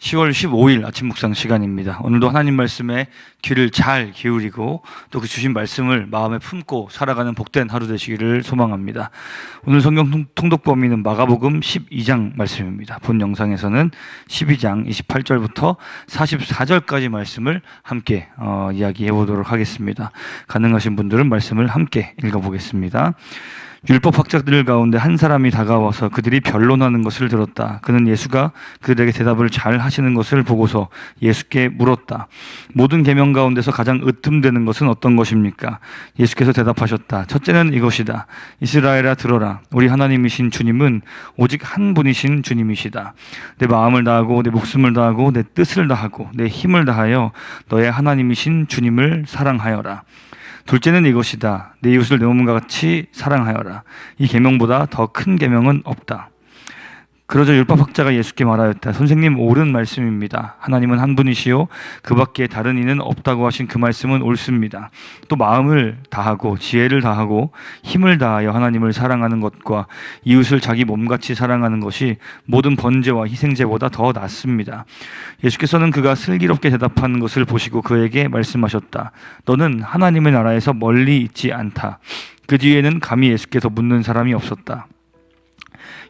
10월 15일 아침 묵상 시간입니다. 오늘도 하나님 말씀에 귀를 잘 기울이고 또 그 주신 말씀을 마음에 품고 살아가는 복된 하루 되시기를 소망합니다. 오늘 성경 통독 범위는 마가복음 12장 말씀입니다. 본 영상에서는 12장 28절부터 44절까지 말씀을 함께 이야기해 보도록 하겠습니다. 가능하신 분들은 말씀을 함께 읽어보겠습니다. 율법학자들 가운데 한 사람이 다가와서 그들이 변론하는 것을 들었다. 그는 예수가 그들에게 대답을 잘 하시는 것을 보고서 예수께 물었다. 모든 계명 가운데서 가장 으뜸되는 것은 어떤 것입니까? 예수께서 대답하셨다. 첫째는 이것이다. 이스라엘아 들어라. 우리 하나님이신 주님은 오직 한 분이신 주님이시다. 내 마음을 다하고 내 목숨을 다하고 내 뜻을 다하고 내 힘을 다하여 너의 하나님이신 주님을 사랑하여라. 둘째는 이것이다. 내 이웃을 내 몸과 같이 사랑하여라. 이 계명보다 더 큰 계명은 없다. 그러자 율법학자가 예수께 말하였다. 선생님, 옳은 말씀입니다. 하나님은 한 분이시요 그 밖에 다른 이는 없다고 하신 그 말씀은 옳습니다. 또 마음을 다하고 지혜를 다하고 힘을 다하여 하나님을 사랑하는 것과 이웃을 자기 몸같이 사랑하는 것이 모든 번제와 희생제보다 더 낫습니다. 예수께서는 그가 슬기롭게 대답하는 것을 보시고 그에게 말씀하셨다. 너는 하나님의 나라에서 멀리 있지 않다. 그 뒤에는 감히 예수께 더 묻는 사람이 없었다.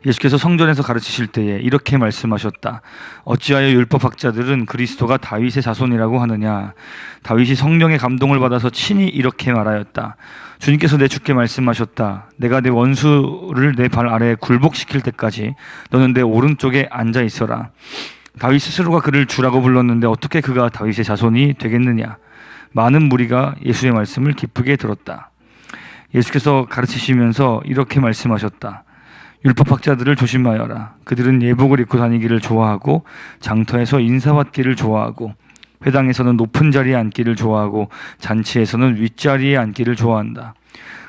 예수께서 성전에서 가르치실 때에 이렇게 말씀하셨다. 어찌하여 율법학자들은 그리스도가 다윗의 자손이라고 하느냐? 다윗이 성령의 감동을 받아서 친히 이렇게 말하였다. 주님께서 내 주께 말씀하셨다. 내가 내 원수를 내 발 아래에 굴복시킬 때까지 너는 내 오른쪽에 앉아 있어라. 다윗 스스로가 그를 주라고 불렀는데 어떻게 그가 다윗의 자손이 되겠느냐? 많은 무리가 예수의 말씀을 기쁘게 들었다. 예수께서 가르치시면서 이렇게 말씀하셨다. 율법학자들을 조심하여라. 그들은 예복을 입고 다니기를 좋아하고 장터에서 인사받기를 좋아하고 회당에서는 높은 자리에 앉기를 좋아하고 잔치에서는 윗자리에 앉기를 좋아한다.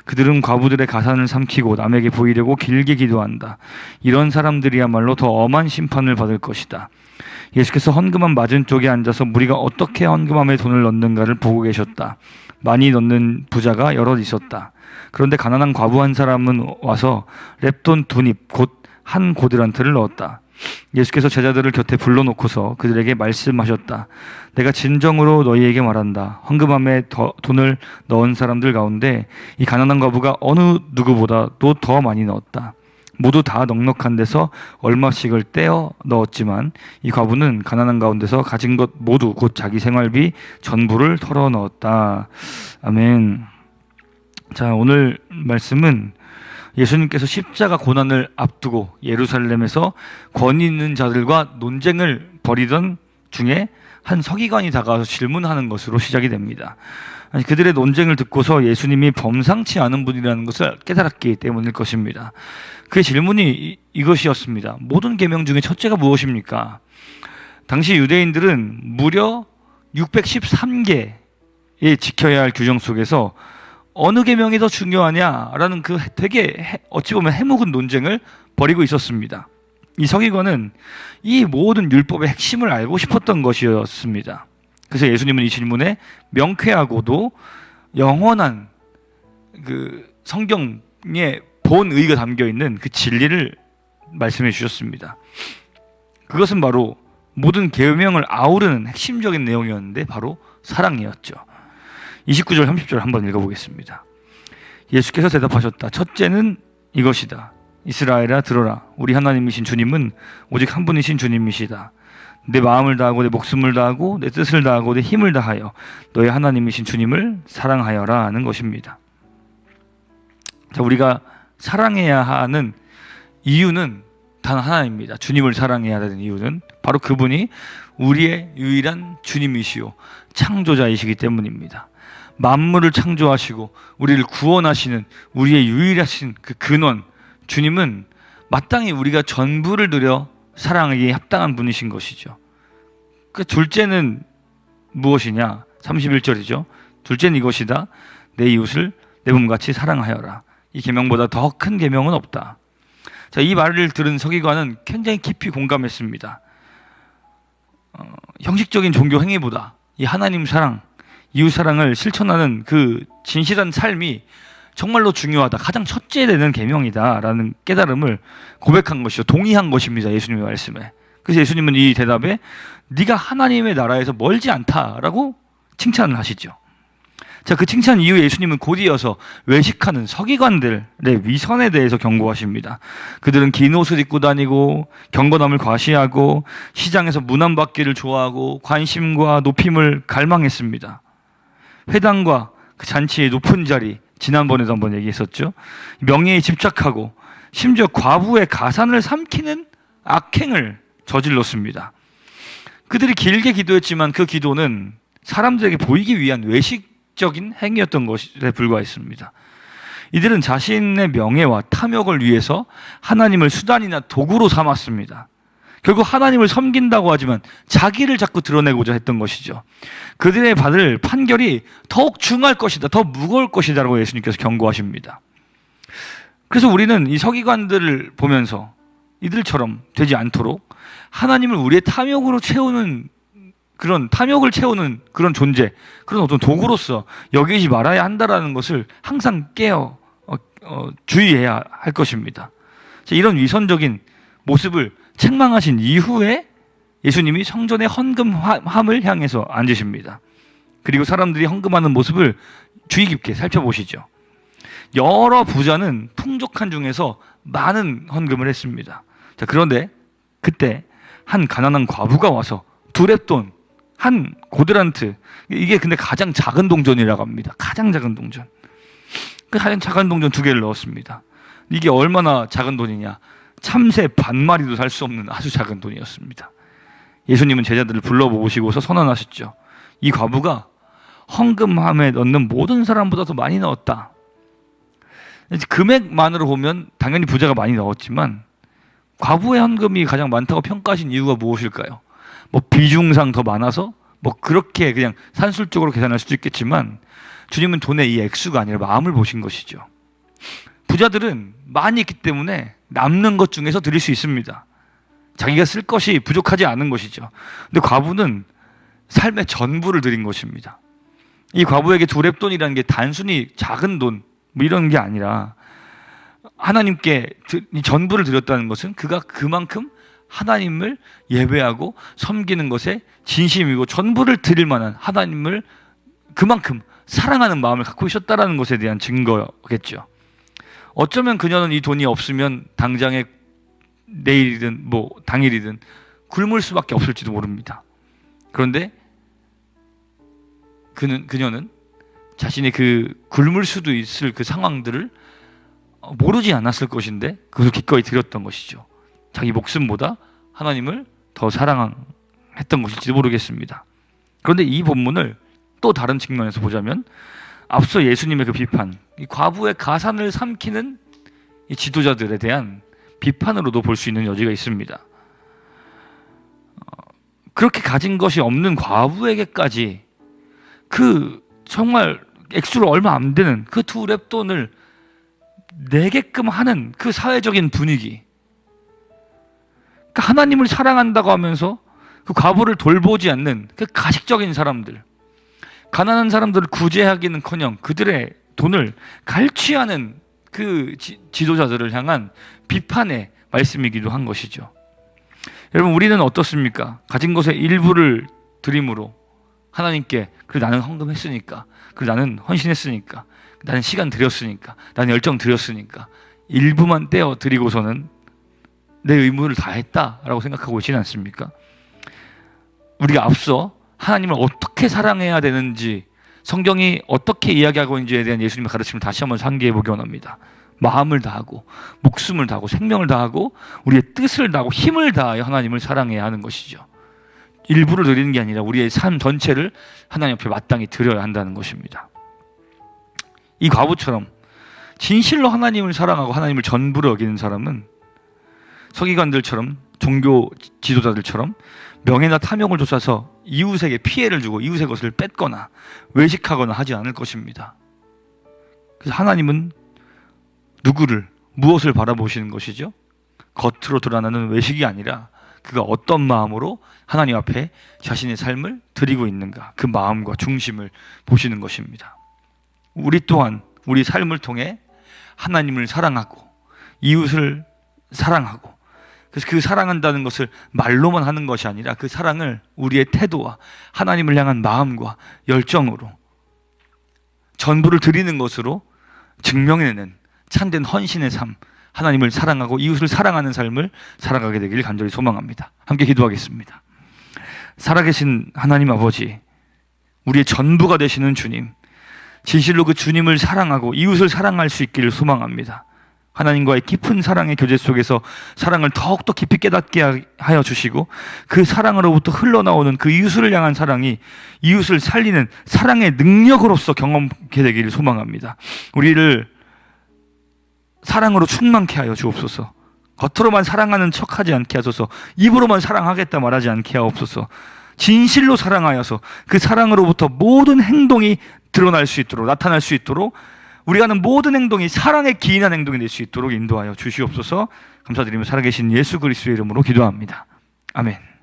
그들은 과부들의 가산을 삼키고 남에게 보이려고 길게 기도한다. 이런 사람들이야말로 더 엄한 심판을 받을 것이다. 예수께서 헌금함 맞은 쪽에 앉아서 무리가 어떻게 헌금함에 돈을 넣는가를 보고 계셨다. 많이 넣는 부자가 여럿 있었다. 그런데 가난한 과부 한 사람은 와서 랩돈 2닙 곧 한 고드란트를 넣었다. 예수께서 제자들을 곁에 불러놓고서 그들에게 말씀하셨다. 내가 진정으로 너희에게 말한다. 헌금함에 돈을 넣은 사람들 가운데 이 가난한 과부가 어느 누구보다도 더 많이 넣었다. 모두 다 넉넉한 데서 얼마씩을 떼어 넣었지만 이 과부는 가난한 가운데서 가진 것 모두 곧 자기 생활비 전부를 털어 넣었다. 아멘. 자, 오늘 말씀은 예수님께서 십자가 고난을 앞두고 예루살렘에서 권위 있는 자들과 논쟁을 벌이던 중에 한 서기관이 다가와서 질문하는 것으로 시작이 됩니다. 아니, 그들의 논쟁을 듣고서 예수님이 범상치 않은 분이라는 것을 깨달았기 때문일 것입니다. 그의 질문이 이것이었습니다. 모든 계명 중에 첫째가 무엇입니까? 당시 유대인들은 무려 613개의 지켜야 할 규정 속에서 어느 계명이 더 중요하냐라는 그 되게 어찌 보면 해묵은 논쟁을 벌이고 있었습니다. 이 서기관은 이 모든 율법의 핵심을 알고 싶었던 것이었습니다. 그래서 예수님은 이 질문에 명쾌하고도 영원한 그 성경의 본의가 담겨 있는 그 진리를 말씀해 주셨습니다. 그것은 바로 모든 계명을 아우르는 핵심적인 내용이었는데 바로 사랑이었죠. 29절 30절 한번 읽어보겠습니다. 예수께서 대답하셨다. 첫째는 이것이다. 이스라엘아 들어라. 우리 하나님이신 주님은 오직 한 분이신 주님이시다. 내 마음을 다하고 내 목숨을 다하고 내 뜻을 다하고 내 힘을 다하여 너의 하나님이신 주님을 사랑하여라 하는 것입니다. 자, 우리가 사랑해야 하는 이유는 단 하나입니다. 주님을 사랑해야 하는 이유는 바로 그분이 우리의 유일한 주님이시요 창조자이시기 때문입니다. 만물을 창조하시고 우리를 구원하시는 우리의 유일하신 그 근원 주님은 마땅히 우리가 전부를 들여 사랑하기에 합당한 분이신 것이죠. 그 둘째는 무엇이냐? 31절이죠. 둘째는 이것이다. 내 이웃을 내 몸같이 사랑하여라. 이 계명보다 더 큰 계명은 없다. 자, 이 말을 들은 서기관은 굉장히 깊이 공감했습니다. 형식적인 종교 행위보다 이 하나님 사랑, 이웃 사랑을 실천하는 그 진실한 삶이 정말로 중요하다. 가장 첫째 되는 계명이다라는 깨달음을 고백한 것이죠. 동의한 것입니다. 예수님의 말씀에. 그래서 예수님은 이 대답에 네가 하나님의 나라에서 멀지 않다라고 칭찬을 하시죠. 자, 그 칭찬 이후에 예수님은 곧 이어서 외식하는 서기관들의 위선에 대해서 경고하십니다. 그들은 긴 옷을 입고 다니고 경건함을 과시하고 시장에서 문안받기를 좋아하고 관심과 높임을 갈망했습니다. 회당과 그 잔치의 높은 자리, 지난번에도 한번 얘기했었죠. 명예에 집착하고 심지어 과부의 가산을 삼키는 악행을 저질렀습니다. 그들이 길게 기도했지만 그 기도는 사람들에게 보이기 위한 외식적인 행위였던 것에 불과했습니다. 이들은 자신의 명예와 탐욕을 위해서 하나님을 수단이나 도구로 삼았습니다. 결국 하나님을 섬긴다고 하지만 자기를 자꾸 드러내고자 했던 것이죠. 그들의 받을 판결이 더욱 중할 것이다, 더 무거울 것이다 라고 예수님께서 경고하십니다. 그래서 우리는 이 서기관들을 보면서 이들처럼 되지 않도록 하나님을 우리의 탐욕으로 채우는 그런 탐욕을 채우는 그런 존재, 그런 어떤 도구로서 여기지 말아야 한다라는 것을 항상 주의해야 할 것입니다. 이런 위선적인 모습을 책망하신 이후에 예수님이 성전의 헌금함을 향해서 앉으십니다. 그리고 사람들이 헌금하는 모습을 주의 깊게 살펴보시죠. 여러 부자는 풍족한 중에서 많은 헌금을 했습니다. 자, 그런데 그때 한 가난한 과부가 와서 두렙돈, 한 고드란트, 이게 근데 가장 작은 동전이라고 합니다. 가장 작은 동전. 그 가장 작은 동전 2개를 넣었습니다. 이게 얼마나 작은 돈이냐? 참새 반마리도 살 수 없는 아주 작은 돈이었습니다. 예수님은 제자들을 불러보시고서 선언하셨죠. 이 과부가 헌금함에 넣는 모든 사람보다 더 많이 넣었다. 금액만으로 보면 당연히 부자가 많이 넣었지만 과부의 헌금이 가장 많다고 평가하신 이유가 무엇일까요? 뭐 비중상 더 많아서 뭐 그렇게 그냥 산술적으로 계산할 수도 있겠지만 주님은 돈의 이 액수가 아니라 마음을 보신 것이죠. 부자들은 많이 있기 때문에 남는 것 중에서 드릴 수 있습니다. 자기가 쓸 것이 부족하지 않은 것이죠. 근데 과부는 삶의 전부를 드린 것입니다. 이 과부에게 두렙돈이라는 게 단순히 작은 돈 뭐 이런 게 아니라 하나님께 이 전부를 드렸다는 것은 그가 그만큼 하나님을 예배하고 섬기는 것에 진심이고 전부를 드릴 만한 하나님을 그만큼 사랑하는 마음을 갖고 있었다는 것에 대한 증거겠죠. 어쩌면 그녀는 이 돈이 없으면 당장에 내일이든 뭐 당일이든 굶을 수밖에 없을지도 모릅니다. 그런데 그녀는 자신의 그 굶을 수도 있을 그 상황들을 모르지 않았을 것인데 그것을 기꺼이 드렸던 것이죠. 자기 목숨보다 하나님을 더 사랑했던 것일지도 모르겠습니다. 그런데 이 본문을 또 다른 측면에서 보자면 앞서 예수님의 그 비판, 이 과부의 가산을 삼키는 이 지도자들에 대한 비판으로도 볼 수 있는 여지가 있습니다. 그렇게 가진 것이 없는 과부에게까지 그 정말 액수로 얼마 안 되는 그 두렙돈을 내게끔 하는 그 사회적인 분위기, 그러니까 하나님을 사랑한다고 하면서 그 과부를 돌보지 않는 그 가식적인 사람들, 가난한 사람들을 구제하기는커녕 그들의 돈을 갈취하는 그 지도자들을 향한 비판의 말씀이기도 한 것이죠. 여러분, 우리는 어떻습니까? 가진 것의 일부를 드림으로 하나님께 그래 나는 헌금했으니까, 그래 나는 헌신했으니까, 나는 시간 드렸으니까, 나는 열정 드렸으니까 일부만 떼어 드리고서는 내 의무를 다했다라고 생각하고 있지는 않습니까? 우리가 앞서 하나님을 어떻게 사랑해야 되는지, 성경이 어떻게 이야기하고 있는지에 대한 예수님의 가르침을 다시 한번 상기해 보기 원합니다. 마음을 다하고 목숨을 다하고 생명을 다하고 우리의 뜻을 다하고 힘을 다하여 하나님을 사랑해야 하는 것이죠. 일부를 드리는 게 아니라 우리의 삶 전체를 하나님 앞에 마땅히 드려야 한다는 것입니다. 이 과부처럼 진실로 하나님을 사랑하고 하나님을 전부로 여기는 사람은 서기관들처럼, 종교 지도자들처럼 명예나 탐욕을 쫓아서 이웃에게 피해를 주고 이웃의 것을 뺏거나 외식하거나 하지 않을 것입니다. 그래서 하나님은 누구를, 무엇을 바라보시는 것이죠? 겉으로 드러나는 외식이 아니라 그가 어떤 마음으로 하나님 앞에 자신의 삶을 드리고 있는가, 그 마음과 중심을 보시는 것입니다. 우리 또한 우리 삶을 통해 하나님을 사랑하고 이웃을 사랑하고 그래서 그 사랑한다는 것을 말로만 하는 것이 아니라 그 사랑을 우리의 태도와 하나님을 향한 마음과 열정으로 전부를 드리는 것으로 증명해내는 참된 헌신의 삶, 하나님을 사랑하고 이웃을 사랑하는 삶을 살아가게 되길 간절히 소망합니다. 함께 기도하겠습니다. 살아계신 하나님 아버지, 우리의 전부가 되시는 주님, 진실로 그 주님을 사랑하고 이웃을 사랑할 수 있기를 소망합니다. 하나님과의 깊은 사랑의 교제 속에서 사랑을 더욱더 깊이 깨닫게 하여 주시고 그 사랑으로부터 흘러나오는 그 이웃을 향한 사랑이 이웃을 살리는 사랑의 능력으로서 경험하게 되기를 소망합니다. 우리를 사랑으로 충만케 하여 주옵소서. 겉으로만 사랑하는 척하지 않게 하소서. 입으로만 사랑하겠다 말하지 않게 하옵소서. 진실로 사랑하여서 그 사랑으로부터 모든 행동이 드러날 수 있도록, 나타날 수 있도록 우리가 하는 모든 행동이 사랑에 기인한 행동이 될 수 있도록 인도하여 주시옵소서. 감사드리며 살아계신 예수 그리스도의 이름으로 기도합니다. 아멘.